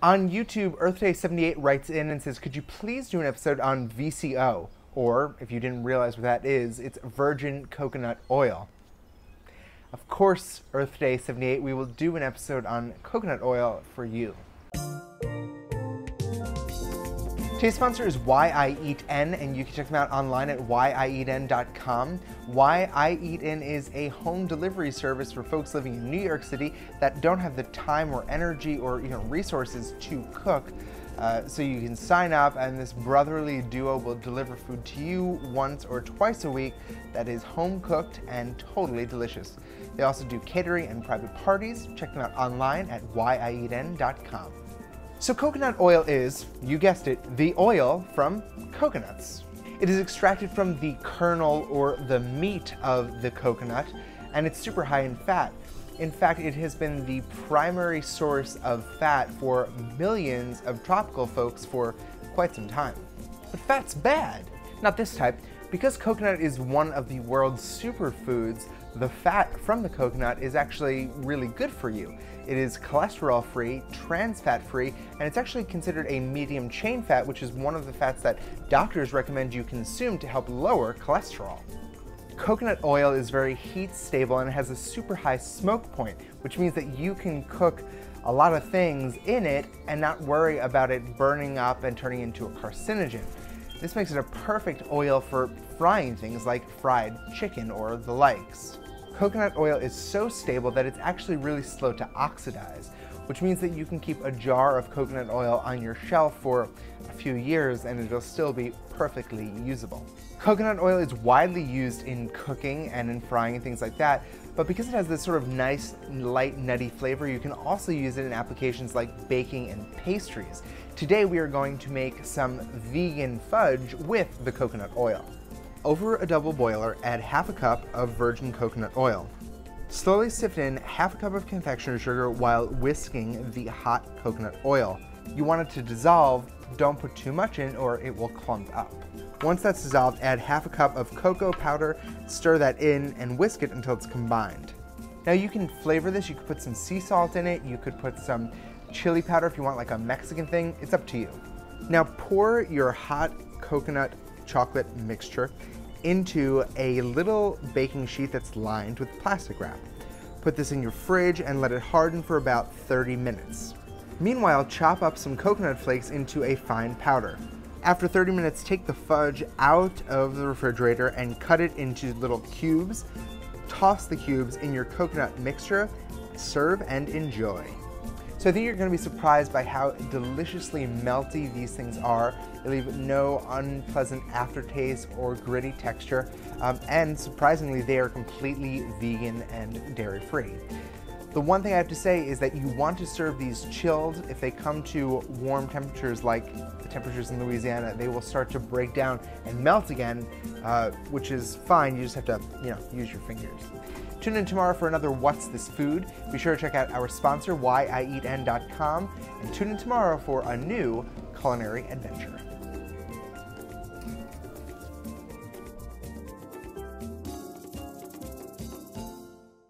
On YouTube, EarthDay78 writes in and says, could you please do an episode on VCO? Or, if you didn't realize what that is, it's virgin coconut oil. Of course, EarthDay78, we will do an episode on coconut oil for you. Today's sponsor is Why I Eat N, and you can check them out online at whyeaten.com. Why I Eat N is a home delivery service for folks living in New York City that don't have the time or energy or resources to cook. So you can sign up, and this brotherly duo will deliver food to you once or twice a week that is home cooked and totally delicious. They also do catering and private parties. Check them out online at whyeaten.com. So coconut oil is, you guessed it, the oil from coconuts. It is extracted from the kernel or the meat of the coconut, and it's super high in fat. In fact, it has been the primary source of fat for millions of tropical folks for quite some time. But fat's bad. Not this type. Because coconut is one of the world's superfoods, the fat from the coconut is actually really good for you. It is cholesterol-free, trans fat-free, and it's actually considered a medium chain fat, which is one of the fats that doctors recommend you consume to help lower cholesterol. Coconut oil is very heat stable and it has a super high smoke point, which means that you can cook a lot of things in it and not worry about it burning up and turning into a carcinogen. This makes it a perfect oil for frying things like fried chicken or the likes. Coconut oil is so stable that it's actually really slow to oxidize, which means that you can keep a jar of coconut oil on your shelf for a few years and it'll still be perfectly usable. Coconut oil is widely used in cooking and in frying and things like that, but because it has this sort of nice, light, nutty flavor, you can also use it in applications like baking and pastries. Today we are going to make some vegan fudge with the coconut oil. Over a double boiler, add half a cup of virgin coconut oil. Slowly sift in half a cup of confectioner sugar while whisking the hot coconut oil. You want it to dissolve, don't put too much in or it will clump up. Once that's dissolved, add half a cup of cocoa powder, stir that in, and whisk it until it's combined. Now you can flavor this, you could put some sea salt in it, you could put some chili powder if you want like a Mexican thing, it's up to you. Now pour your hot coconut chocolate mixture into a little baking sheet that's lined with plastic wrap. Put this in your fridge and let it harden for about 30 minutes. Meanwhile, chop up some coconut flakes into a fine powder. After 30 minutes, take the fudge out of the refrigerator and cut it into little cubes. Toss the cubes in your coconut mixture, serve and enjoy. So I think you're going to be surprised by how deliciously melty these things are. They leave no unpleasant aftertaste or gritty texture, and surprisingly they are completely vegan and dairy-free. The one thing I have to say is that you want to serve these chilled. If they come to warm temperatures like the temperatures in Louisiana, they will start to break down and melt again, which is fine. You just have to, use your fingers. Tune in tomorrow for another What's This Food? Be sure to check out our sponsor, whyeaten.com, and tune in tomorrow for a new culinary adventure.